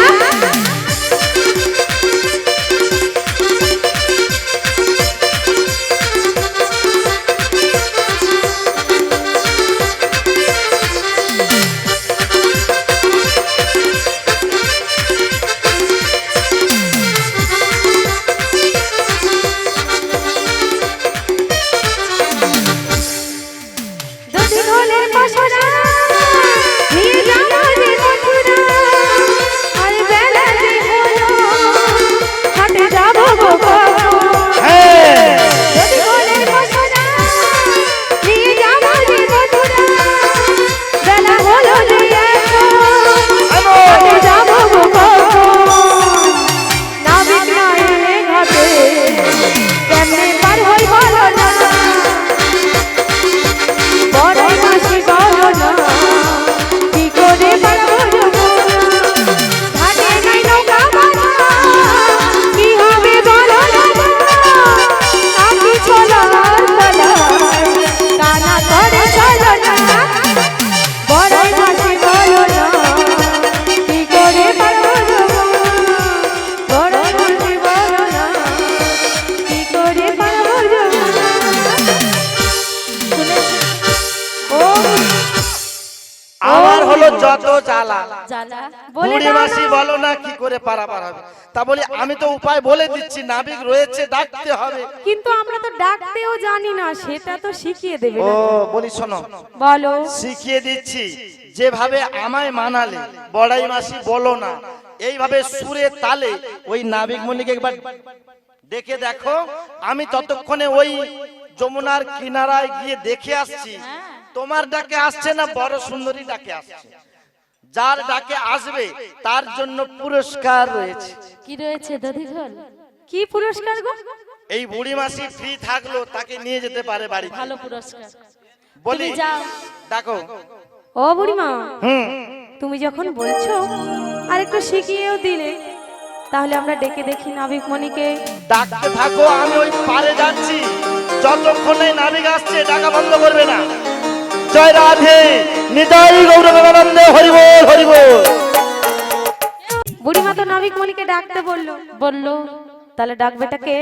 হলো যত জ্বালা। জ্বালা বলে বুড়ি দাও মাসি না। বলো না কি করে পারাপার হবে। তা বলি আমি তো উপায় বলে দিচ্ছি, নাবিক রয়েছে, ডাকতে হবে। কিন্তু আমরা তো ডাকতেও জানি না, সেটা তো শিখিয়ে দেবে ও না। বলি শোনো, বলো। শিখিয়ে দিচ্ছি। যেভাবে আমায় মানালে বড়াই মাসি বলো না, এইভাবে সুরে তালে ওই নাবিক মণিকে একবার দেখে দেখো। আমি ততক্ষণে ওই যমুনার কিনারায় গিয়ে দেখে আসছি তোমার ডাকে আসছে না বড় সুন্দরী ডাকে আসছে। যার ডাকে আসবে তার জন্য পুরস্কার রয়েছে। কি রয়েছে দধিঘর? কি পুরস্কার গো? এই বুড়ি মাসি ফ্রি থাকলো তাকে নিয়ে যেতে পারে বাড়ি। ভালো পুরস্কার। বলি তুমি যাও। ডাকো। ও বুড়িমা, হুম, তুমি যখন বলছো আর একটু শিখিয়েও দিলে, তাহলে আমরা ডেকে দেখি নাবিক মণিকে। ডাকতে থাকো, আমি ওই পারে যাচ্ছি। যতক্ষণে নাবিক আসছে ডাকা বন্ধ করবে না। জয় রাধে, নিতাই গৌর প্রেমানন্দে, হরি বল হরি বল। বুড়িমা তো নাবিক মণিকে ডাকতে বললো, বললো তাহলে ডাকবেটা কে?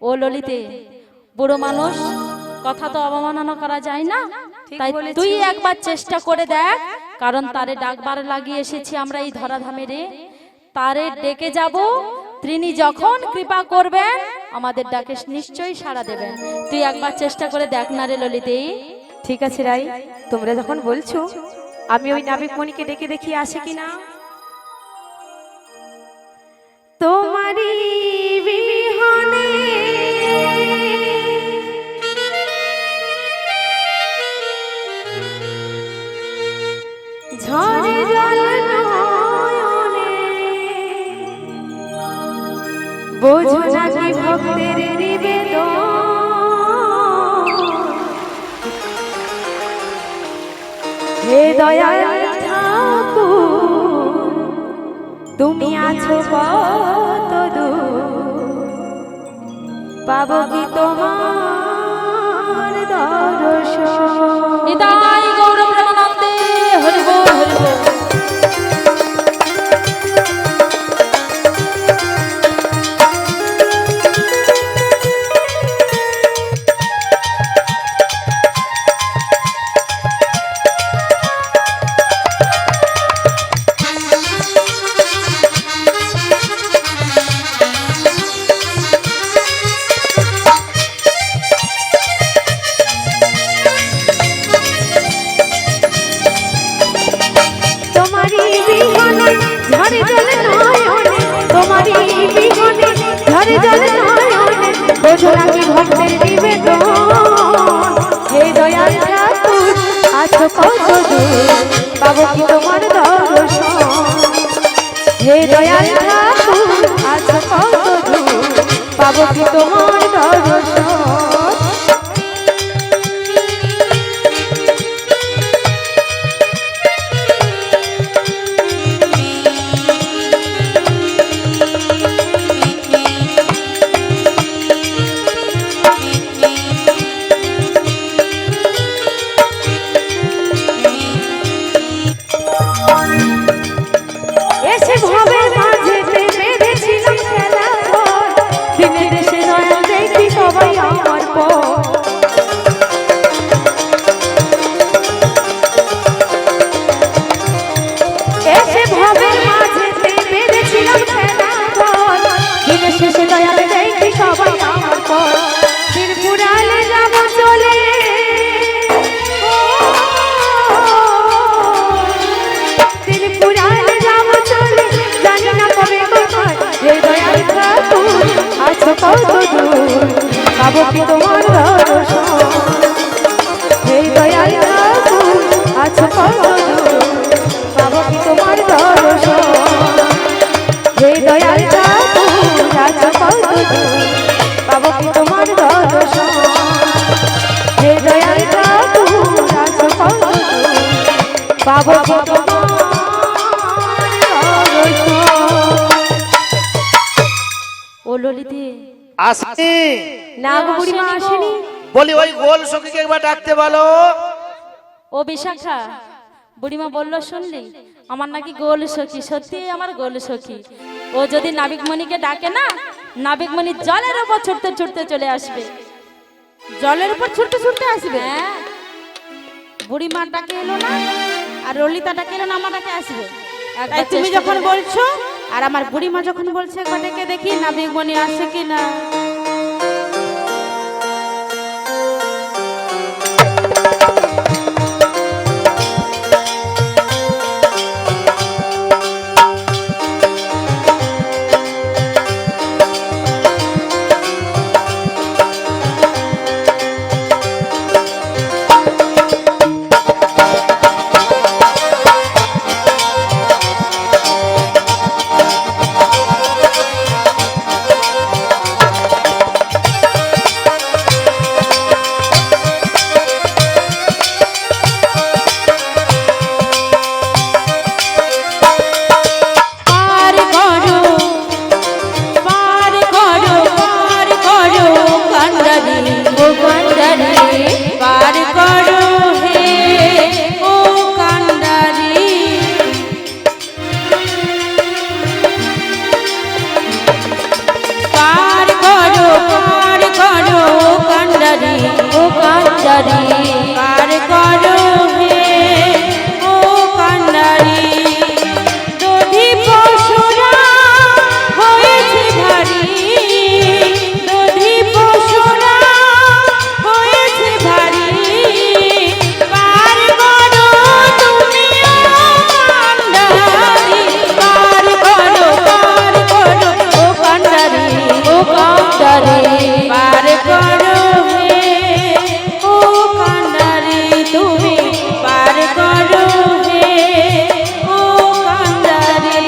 ও ললিতে, বুড়ো মানুষ, কথা তো অবমাননা করা যায় না। ঠিক তাই বলেছো। তুই একবার চেষ্টা করে দেখ, কারণ তারে ডাকবার লাগিয়ে এসেছি আমরা এই ধরাধামে রে। তারে ডেকে যাব, তিনি যখন কৃপা করবেন আমাদের ডাকে নিশ্চয়ই সাড়া দেবেন। তুই একবার চেষ্টা করে দেখ না রে ললিতে। ঠিক আছে রাই, তোমরা যখন বলছো আমি ওই নাবিক মণিকে ডেকে দেখি আসে কিনা। তোমারি বিহনে ঝরে জল নয়নে, বোঝো নাকি ভক্তের নিবেদন। হে দয়াল ঠাকুর, তুমি আছো কত দূর, পাবো কি তোমার দর্শন। নিতাই গৌর প্রেমানন্দে, হরি বল হরি বল। তোমারি বিহনে ঝরে জল নয়নে, তোমারি বিহনে ঝরে জল নয়নে, বোঝো নাকি ভক্তের নিবেদন। হে দয়াল ঠাকুর আছো কত দূর, পাবো কি তোমার দর্শন। হে দয়াল ঠাকুর আছো কত দূর, পাবো কি তোমার দর্শন। এসে ভবের মাঝে বেঁধেছিলাম খেলা ঘর, দিনে দেশে নয়ন দেখি সবাই আমার পর। এসে ভবের মাঝে বেঁধেছিলাম খেলা ঘর, দিনে শেষে দয়াল দেখি সবাই আমার পর। ত্রিপুরালে যাব চলে, ত্রিপুরালে যাব চলে, জানি না কবে আমার। হে দয়াল ঠাকুর আছো কত দূর, পাবো কি তোমার দর্শন। হে দয়াল ঠাকুর আছো কত দূর, পাবো কি তোমার দর্শন। হে দয়াল ঠাকুর আছো কত দূর, পাবো কি তোমার দর্শন। হে দয়াল ঠাকুর আছো কত দূর, পাবো কি তোমার দর্শন। ও ললিতে, আসি। না গো বুড়িমা আসেনি। বলি ওই গোল সখীকে একবার ডাকতে বলো। ও বিশাখা, বুড়িমা বললো শুনলি, আমার নাকি গোল সখী, সত্যি আমার গোল সখী। ও যদি নাবিকমণিকে ডাকে না, নাবিকমণি জলের উপর ছুটতে ছুটতে চলে আসবে। জলের উপর ছুটতে ছুটতে আসবে? হ্যাঁ, বুড়িমার ডাকে এলো না, আর ললিতাটা কেন না আমাটাকে আসবে একবার তাই তুমি চেষ্টা যখন করে- বলছো আর আমার বুড়িমা যখন বলছে একবার ডেকে দেখি নাবিকমণি আসে কিনা পার করো পার করো পার করো কান্ডারি ও কান্ডারি পার করো হে ও কান্ডারি পার করো কান্ডারি ও কান্ডারি পার করো হে ও কান্ডারি দধি পশুরা হয়েছে ভারী দধি পশুরা হয়েছে ভারী পার করো তুমি ও কান্ডারি পার করো ও কান্ডারি ও কান্ডারি পার করো হে ও কান্ডারি তুমি পার করো হে ও কান্ডারি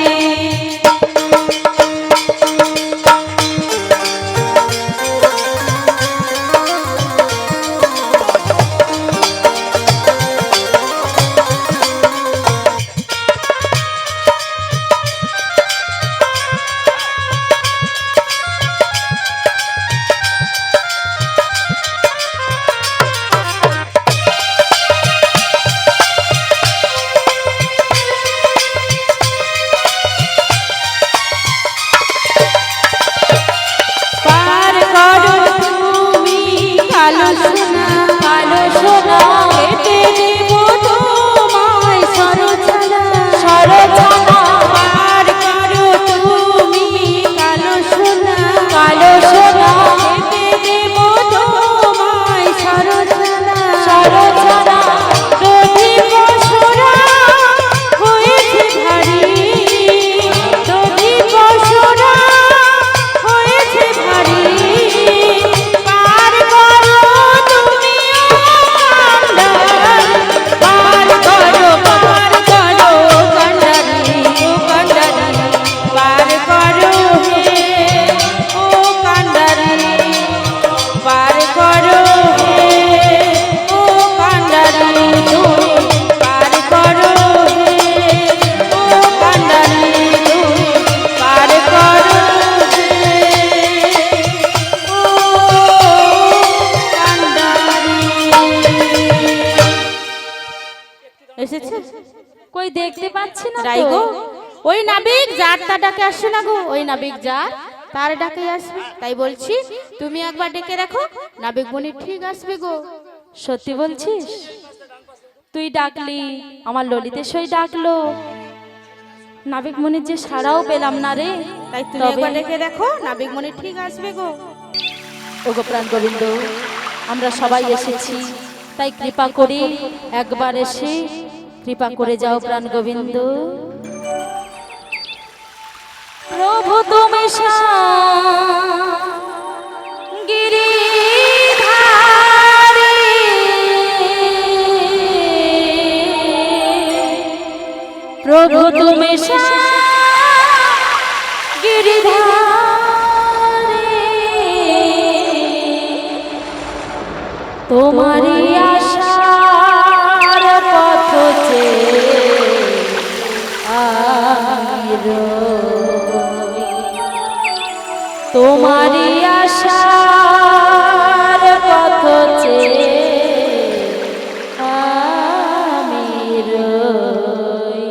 পার করো তুমি কালো সোনা কেটে দেব তোমায় সরছানা পার করো তুমি কালো সোনা কেটে দেব তোমায় সরছানা দধি পশুরা হয়েছে ভারী দধি পশুরা হয়েছে ভারী পার করো তুমি ও কান্ডারি পার করো কান্ডারি ও কান্ডারি পার করো হে ও কান্ডারি পার করো হে ও কান্ডারি তুমি পার করো হে ও কান্ডারি তুমি পার করো হে ও কান্ডারি এসেছে কই দেখতে পাচ্ছি না রাই তো গো ওই নাবিক যার তার ডাকে আসে না গো ওই নাবিক যার তার ডাকে আসবে তাই বলছি তুমি একবার ডেকে রাখো নাবিক বনি ঠিক আসবে গো সত্যি বলছিস তুই ডাকলি আমার ললিতের সই ডাকলো নাবিক মনির যে সারাও পেলাম না রে তাই তুমি তবে- একবার ডেকে রাখো নাবিক বনি ঠিক আসবে গো ওগো প্রাণ গোবিন্দ আমরা সবাই এসেছি তাই কৃপা করে একবার এসে কৃপা করে যাও প্রাণ গোবিন্দ প্রভু তুমি গিরিধারী প্রভু তুমি গিরিধারী তোমারি আশার পথ চেয়ে আমি রই। তোমারি আশার পথ চেয়ে আমি রই।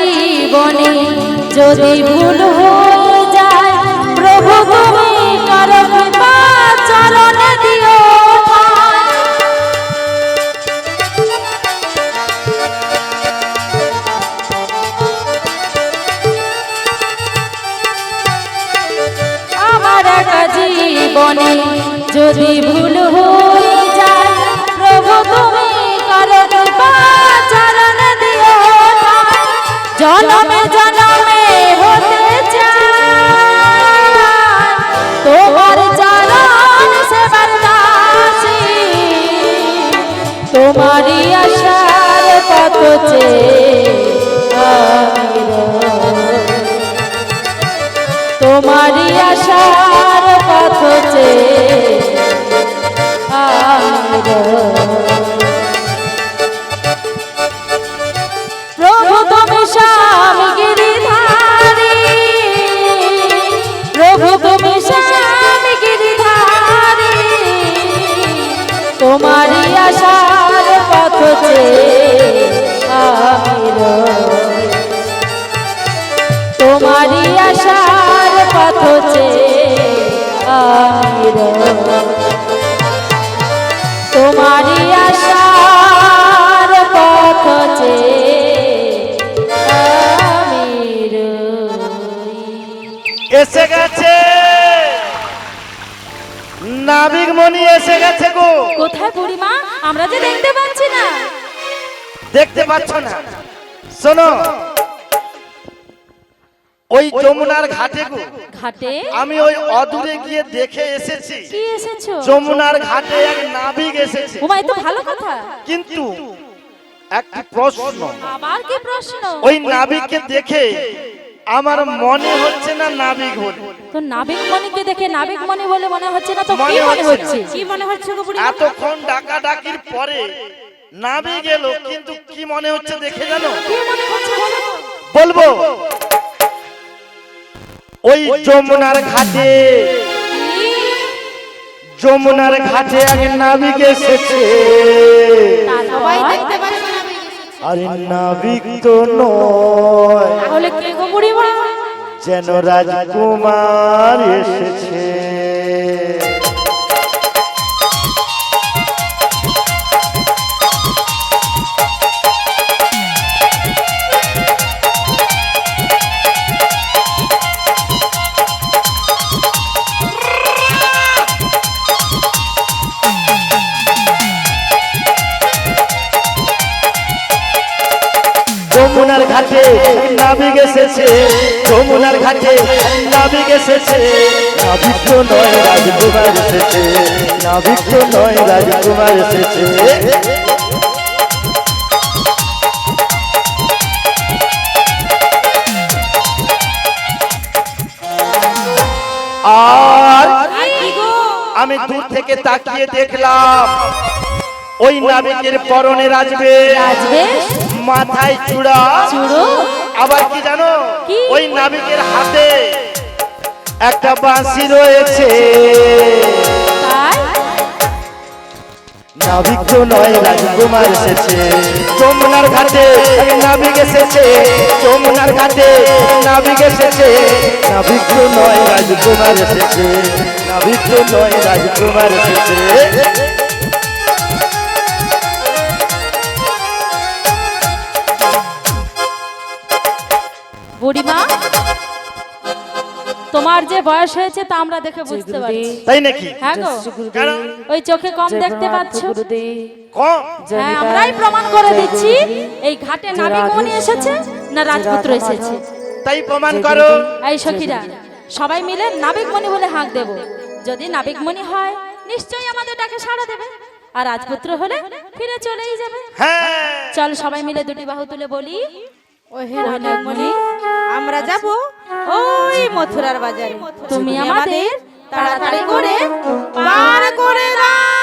জীবনে যদি ভুল হয়ে যায়, প্রভু তুমি করো কৃপা, চরণে দিও ঠাঁই। আমার একা জীবনে যদি ভুল হয়ে যায়, প্রভু তুমি করো কৃপা, চরণে দিও ঠাঁই। জনমে জনমে হতে চাই তোমার চরণ সেবার দাসী, তোমারই আশার পথ চেয়ে আমি রই। তোমারই আশার পথ চেয়ে আমি রই। প্রভু তুমি স্বামী গিরিধারী, প্রভু তুমি স্বামী গিরিধারী, তোমারই আশার পথ চেয়ে আমি রই। তোমারই আশার পথ চেয়ে আমি রই। তোমারই আশার পথ চেয়ে আমি রই। এসে গেছে, নাবিক মণি এসে গেছে গো। কোথায় বুড়িমা? আমরা যে দেখতে পাচ্ছি না। দেখতে পাচ্ছ না? শোনো, ওই যমুনার ঘাটে গো, ঘাটে আমি ওই অদূরে গিয়ে দেখে এসেছি। কি এসেছো? যমুনার ঘাটে এক নাবিক এসেছে। ওমাই তো ভালো কথা। কিন্তু একটি প্রশ্ন, আবার কি প্রশ্ন? ওই নাবিককে দেখে আমার মনে হচ্ছে না নাবিক বলে। তো নাবিক মণিকে দেখে নাবিক মণি বলে মনে হচ্ছে না, তো কি মনে মনে হচ্ছে হচ্ছে? কি মনে হচ্ছে গো বুড়িমা? এতক্ষণ ডাকাডাকির পরে নাবিক এলো, কিন্তু কি মনে হচ্ছে দেখে জানো? কি মনে হচ্ছে বলো তো? বলবো, ওই যমুনার ঘাটে, যমুনার ঘাটে এক নাবিক এসেছে। সবাই দেখতে পাচ্ছে নাবিক এসেছে। আরে নাবিক তো নয়, তাহলে কে গো বুড়িমা? যেন রাজকুমার এসেছে। যমুনার ঘাটে নাবিক এসেছে, যমুনার ঘাটে নাবিক এসেছে। নাবিক তো নয় রাজকুমার এসেছে, নাবিক তো নয় রাজকুমার এসেছে। আর আমি দূর থেকে তাকিয়ে দেখলাম, ওই নাবিকের পরনে রাজবেশ, মাথায় চূড়া, চূড়ো, আবার কি জানো? কি? ওই নাবিকের হাতে একটা বাঁশি রয়েছে। তাই নাবিক তো নয় রাজকুমার এসেছে, যমুনার ঘাটে নাবিক এসেছে, যমুনার ঘাটে নাবিক এসেছে। নাবিক তো নয় রাজকুমার এসেছে, নাবিক তো নয় রাজকুমার এসেছে। বুড়িমা, তোমার যে বয়স হয়েছে তা আমরা দেখে বুঝতে পারছি। তাই নাকি? হ্যাঁ গো, কেন? ওই চোখে কম দেখতে পাচ্ছ। কম? হ্যাঁ, আমরাই প্রমাণ করে দিচ্ছি এই ঘাটে নাবিক মণি এসেছে না রাজপুত্র এসেছে। তাই প্রমাণ করো। এই সখীরা, সবাই মিলে নাবিক মণি বলে হাঁক দেব। যদি নাবিক মণি হয় নিশ্চয়ই আমাদের ডাকে সাড়া দেবে, আর রাজপুত্র হলে ফিরে চলেই যাবে। হ্যাঁ, চল সবাই মিলে দুটি বাহু তুলে বলি, ও হে নাগমণি, আমরা যাব ওই মথুরার বাজারে। তুমি আমাদের তাড়াতাড়ি করে পার করে দাও।